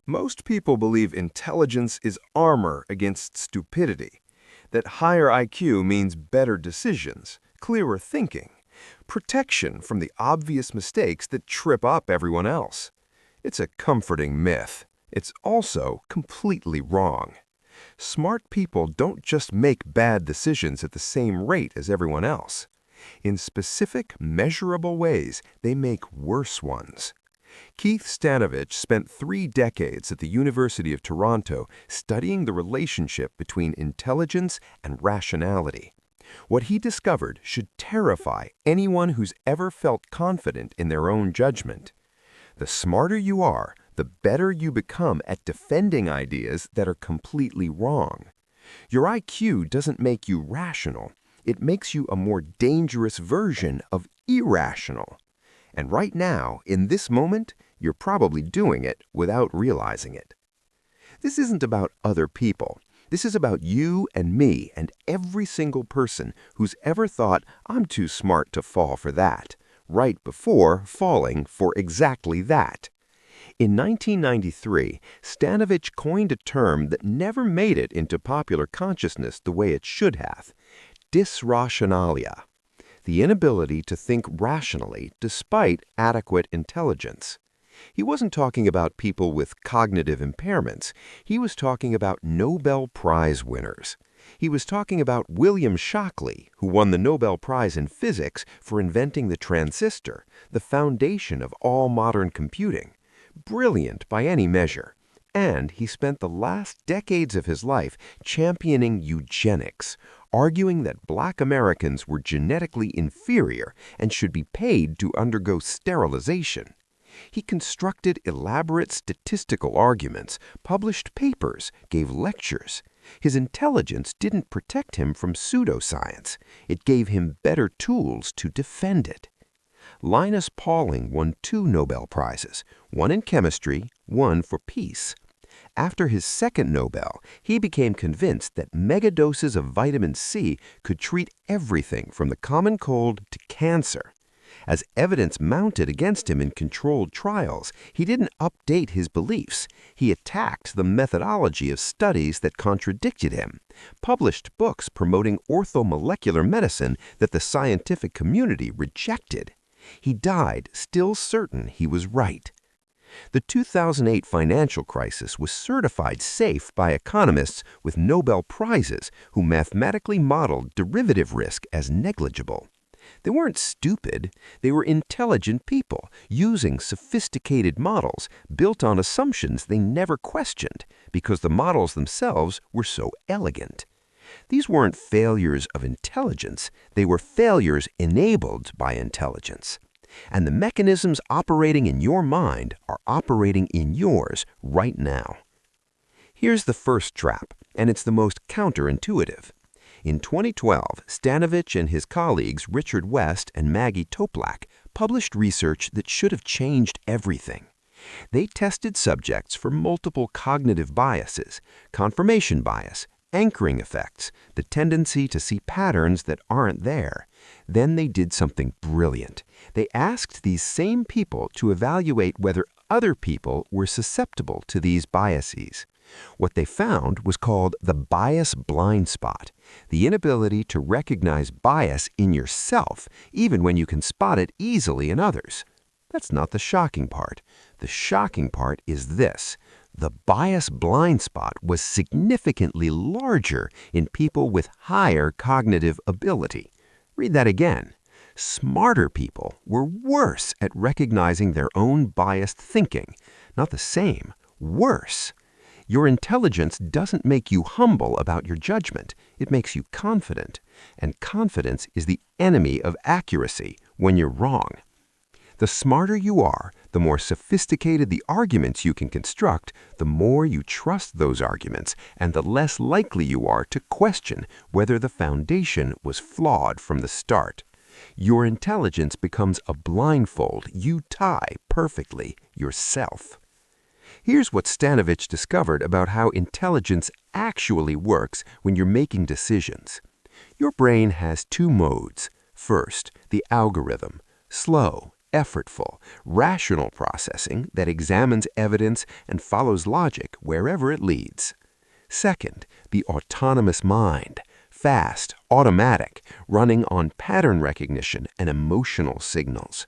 Most people believe intelligence is armor against stupidity, that higher IQ means better decisions, clearer thinking, protection from the obvious mistakes that trip up everyone else. It's a comforting myth. It's also completely wrong. Smart people don't just make bad decisions at the same rate as everyone else. In specific, measurable ways, they make worse ones. Keith Stanovich spent 3 decades at the University of Toronto studying the relationship between intelligence and rationality. What he discovered should terrify anyone who's ever felt confident in their own judgment. The smarter you are, the better you become at defending ideas that are completely wrong. Your IQ doesn't make you rational. It makes you a more dangerous version of irrational. And right now, in this moment, you're probably doing it without realizing it. This isn't about other people. This is about you and me and every single person who's ever thought, I'm too smart to fall for that, right before falling for exactly that. In 1993, Stanovich coined a term that never made it into popular consciousness the way it should have: dysrationalia, the inability to think rationally despite adequate intelligence. He wasn't talking about people with cognitive impairments. He was talking about Nobel Prize winners. He was talking about William Shockley, who won the Nobel Prize in Physics for inventing the transistor, the foundation of all modern computing. Brilliant by any measure. And he spent the last decades of his life championing eugenics, arguing that Black Americans were genetically inferior and should be paid to undergo sterilization. He constructed elaborate statistical arguments, published papers, gave lectures. His intelligence didn't protect him from pseudoscience. It gave him better tools to defend it. Linus Pauling won 2 Nobel Prizes, one in chemistry, one for peace. After his second Nobel, he became convinced that megadoses of vitamin C could treat everything from the common cold to cancer. As evidence mounted against him in controlled trials, he didn't update his beliefs. He attacked the methodology of studies that contradicted him, published books promoting orthomolecular medicine that the scientific community rejected. He died still certain he was right. The 2008 financial crisis was certified safe by economists with Nobel Prizes who mathematically modeled derivative risk as negligible. They weren't stupid. They were intelligent people using sophisticated models built on assumptions they never questioned because the models themselves were so elegant. These weren't failures of intelligence. They were failures enabled by intelligence. And the mechanisms operating in your mind are operating in yours right now. Here's the first trap, and it's the most counterintuitive. In 2012, Stanovich and his colleagues Richard West and Maggie Toplak published research that should have changed everything. They tested subjects for multiple cognitive biases, confirmation bias, anchoring effects, the tendency to see patterns that aren't there. Then they did something brilliant. They asked these same people to evaluate whether other people were susceptible to these biases. What they found was called the bias blind spot, the inability to recognize bias in yourself, even when you can spot it easily in others. That's not the shocking part. The shocking part is this: the bias blind spot was significantly larger in people with higher cognitive ability. Read that again. Smarter people were worse at recognizing their own biased thinking. Not the same, worse. Your intelligence doesn't make you humble about your judgment. It makes you confident. And confidence is the enemy of accuracy when you're wrong. The smarter you are, the more sophisticated the arguments you can construct, the more you trust those arguments, and the less likely you are to question whether the foundation was flawed from the start. Your intelligence becomes a blindfold you tie perfectly yourself. Here's what Stanovich discovered about how intelligence actually works when you're making decisions. Your brain has 2 modes. First, the algorithm, slow, effortful, rational processing that examines evidence and follows logic wherever it leads. Second, the autonomous mind, fast, automatic, running on pattern recognition and emotional signals.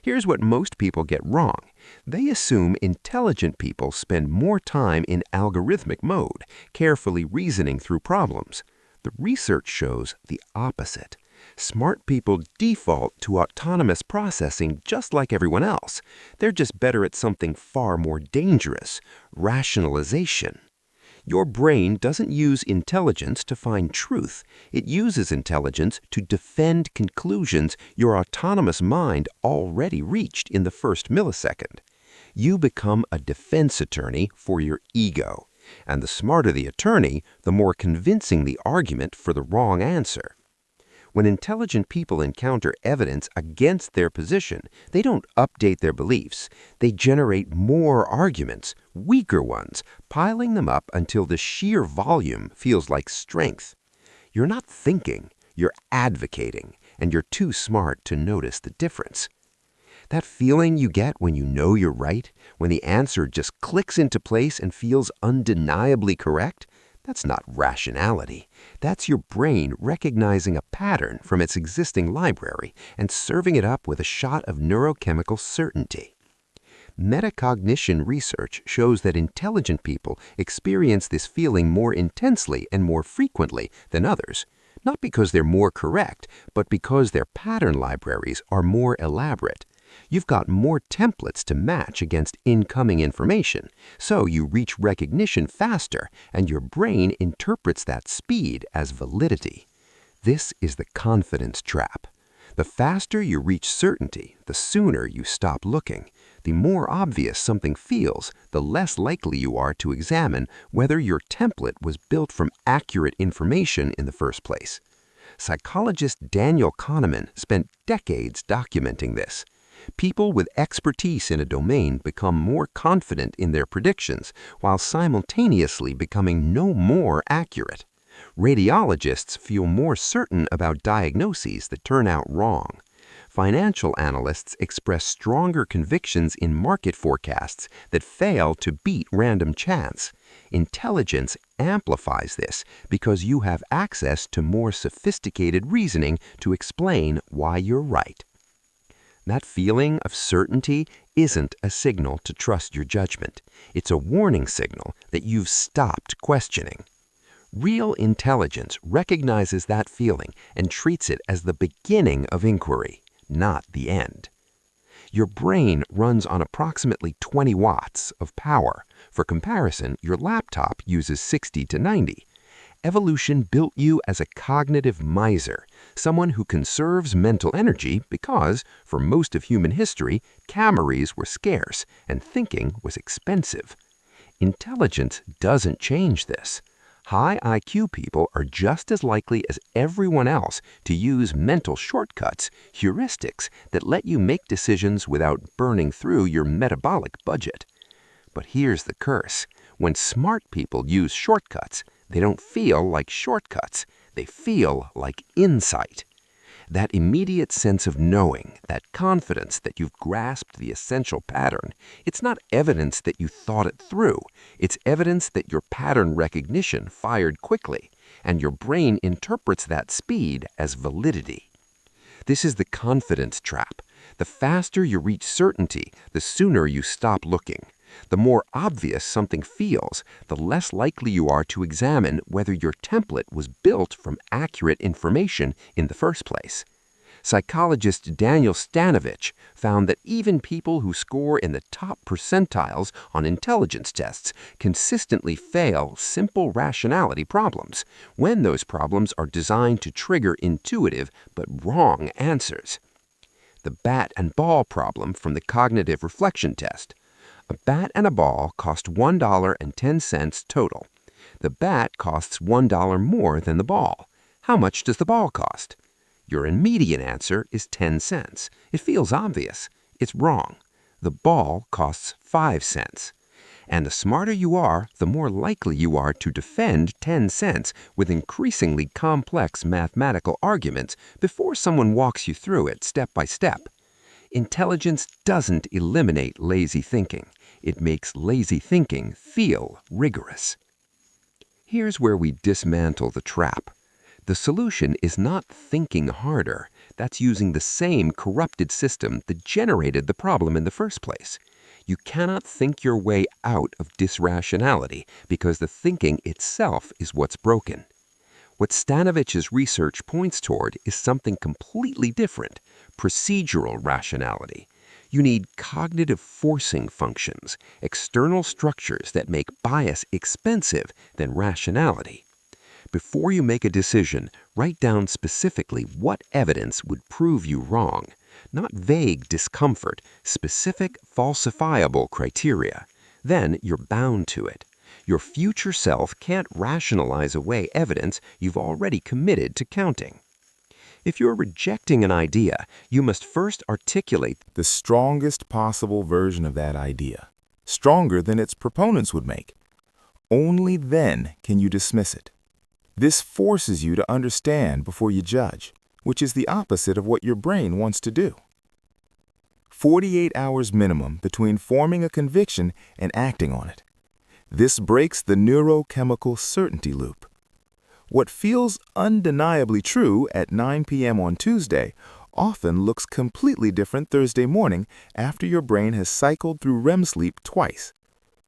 Here's what most people get wrong. They assume intelligent people spend more time in algorithmic mode, carefully reasoning through problems. The research shows the opposite. Smart people default to autonomous processing just like everyone else. They're just better at something far more dangerous: rationalization. Your brain doesn't use intelligence to find truth. It uses intelligence to defend conclusions your autonomous mind already reached in the first millisecond. You become a defense attorney for your ego. And the smarter the attorney, the more convincing the argument for the wrong answer. When intelligent people encounter evidence against their position, they don't update their beliefs. They generate more arguments, weaker ones, piling them up until the sheer volume feels like strength. You're not thinking, you're advocating, and you're too smart to notice the difference. That feeling you get when you know you're right, when the answer just clicks into place and feels undeniably correct, that's not rationality. That's your brain recognizing a pattern from its existing library and serving it up with a shot of neurochemical certainty. Metacognition research shows that intelligent people experience this feeling more intensely and more frequently than others, not because they're more correct, but because their pattern libraries are more elaborate. You've got more templates to match against incoming information, so you reach recognition faster, and your brain interprets that speed as validity. This is the confidence trap. The faster you reach certainty, the sooner you stop looking. The more obvious something feels, the less likely you are to examine whether your template was built from accurate information in the first place. Psychologist Daniel Kahneman spent decades documenting this. People with expertise in a domain become more confident in their predictions while simultaneously becoming no more accurate. Radiologists feel more certain about diagnoses that turn out wrong. Financial analysts express stronger convictions in market forecasts that fail to beat random chance. Intelligence amplifies this because you have access to more sophisticated reasoning to explain why you're right. That feeling of certainty isn't a signal to trust your judgment. It's a warning signal that you've stopped questioning. Real intelligence recognizes that feeling and treats it as the beginning of inquiry, not the end. Your brain runs on approximately 20 watts of power. For comparison, your laptop uses 60 to 90. Evolution built you as a cognitive miser, someone who conserves mental energy because, for most of human history, calories were scarce and thinking was expensive. Intelligence doesn't change this. High IQ people are just as likely as everyone else to use mental shortcuts, heuristics that let you make decisions without burning through your metabolic budget. But here's the curse. When smart people use shortcuts, they don't feel like shortcuts. They feel like insight. That immediate sense of knowing, that confidence that you've grasped the essential pattern, it's not evidence that you thought it through. It's evidence that your pattern recognition fired quickly, and your brain interprets that speed as validity. This is the confidence trap. The faster you reach certainty, the sooner you stop looking. The more obvious something feels, the less likely you are to examine whether your template was built from accurate information in the first place. Psychologist Keith Stanovich found that even people who score in the top percentiles on intelligence tests consistently fail simple rationality problems when those problems are designed to trigger intuitive but wrong answers. The bat and ball problem from the cognitive reflection test. A bat and a ball cost $1.10 total. The bat costs $1 more than the ball. How much does the ball cost? Your immediate answer is 10 cents. It feels obvious. It's wrong. The ball costs 5 cents. And the smarter you are, the more likely you are to defend 10 cents with increasingly complex mathematical arguments before someone walks you through it step by step. Intelligence doesn't eliminate lazy thinking. It makes lazy thinking feel rigorous. Here's where we dismantle the trap. The solution is not thinking harder. That's using the same corrupted system that generated the problem in the first place. You cannot think your way out of dysrationality because the thinking itself is what's broken. What Stanovich's research points toward is something completely different: procedural rationality. You need cognitive forcing functions, external structures that make bias expensive than rationality. Before you make a decision, write down specifically what evidence would prove you wrong. Not vague discomfort, specific falsifiable criteria. Then you're bound to it. Your future self can't rationalize away evidence you've already committed to counting. If you're rejecting an idea, you must first articulate the strongest possible version of that idea, stronger than its proponents would make. Only then can you dismiss it. This forces you to understand before you judge, which is the opposite of what your brain wants to do. 48 hours minimum between forming a conviction and acting on it. This breaks the neurochemical certainty loop. What feels undeniably true at 9 p.m. on Tuesday often looks completely different Thursday morning after your brain has cycled through REM sleep twice.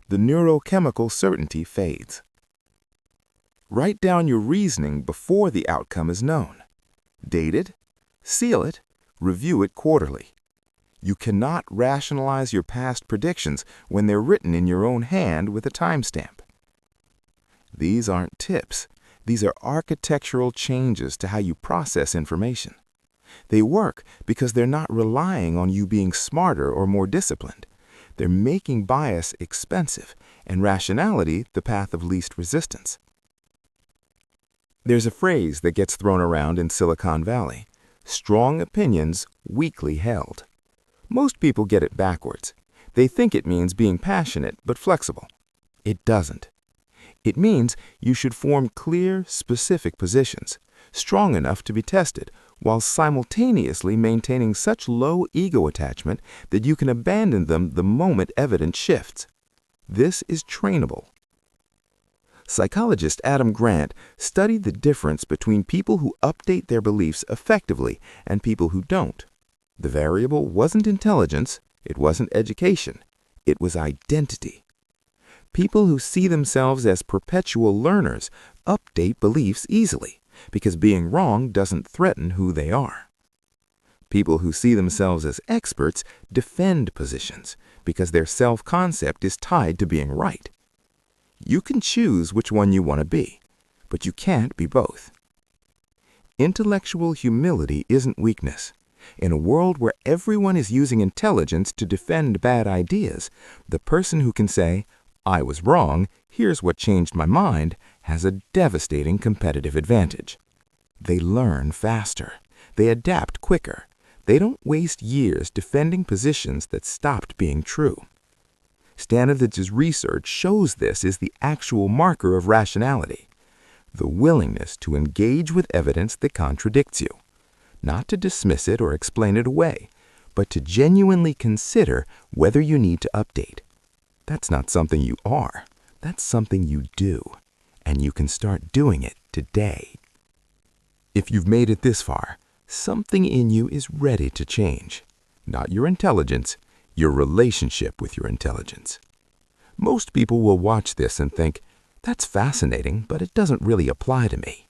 The neurochemical certainty fades. Write down your reasoning before the outcome is known. Date it, seal it, review it quarterly. You cannot rationalize your past predictions when they're written in your own hand with a timestamp. These aren't tips. These are architectural changes to how you process information. They work because they're not relying on you being smarter or more disciplined. They're making bias expensive and rationality the path of least resistance. There's a phrase that gets thrown around in Silicon Valley: strong opinions weakly held. Most people get it backwards. They think it means being passionate but flexible. It doesn't. It means you should form clear, specific positions, strong enough to be tested, while simultaneously maintaining such low ego attachment that you can abandon them the moment evidence shifts. This is trainable. Psychologist Adam Grant studied the difference between people who update their beliefs effectively and people who don't. The variable wasn't intelligence, it wasn't education, it was identity. People who see themselves as perpetual learners update beliefs easily because being wrong doesn't threaten who they are. People who see themselves as experts defend positions because their self-concept is tied to being right. You can choose which one you want to be, but you can't be both. Intellectual humility isn't weakness. In a world where everyone is using intelligence to defend bad ideas, the person who can say, "I was wrong, here's what changed my mind," has a devastating competitive advantage. They learn faster. They adapt quicker. They don't waste years defending positions that stopped being true. Stanovich's research shows this is the actual marker of rationality: the willingness to engage with evidence that contradicts you, not to dismiss it or explain it away, but to genuinely consider whether you need to update. That's not something you are. That's something you do, and you can start doing it today. If you've made it this far, something in you is ready to change. Not your intelligence, your relationship with your intelligence. Most people will watch this and think, "That's fascinating, but it doesn't really apply to me."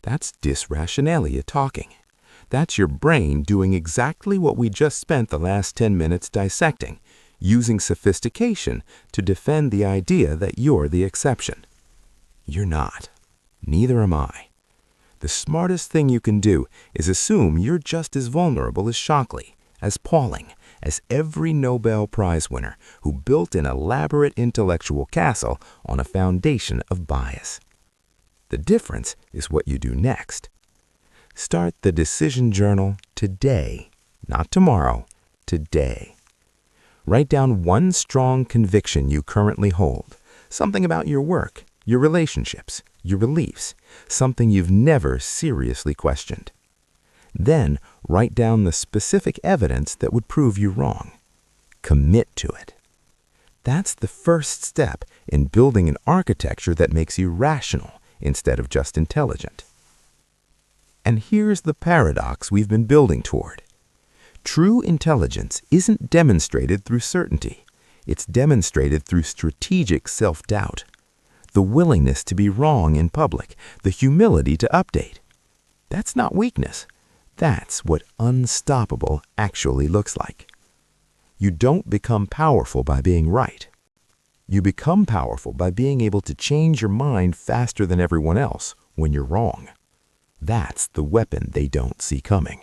That's dysrationalia talking. That's your brain doing exactly what we just spent the last 10 minutes dissecting, using sophistication to defend the idea that you're the exception. You're not. Neither am I. The smartest thing you can do is assume you're just as vulnerable as Shockley, as Pauling, as every Nobel Prize winner who built an elaborate intellectual castle on a foundation of bias. The difference is what you do next. Start the decision journal today, not tomorrow, today. Write down one strong conviction you currently hold, something about your work, your relationships, your beliefs, something you've never seriously questioned. Then write down the specific evidence that would prove you wrong. Commit to it. That's the first step in building an architecture that makes you rational instead of just intelligent. And here's the paradox we've been building toward. True intelligence isn't demonstrated through certainty. It's demonstrated through strategic self-doubt. The willingness to be wrong in public, the humility to update. That's not weakness. That's what unstoppable actually looks like. You don't become powerful by being right. You become powerful by being able to change your mind faster than everyone else when you're wrong. That's the weapon they don't see coming.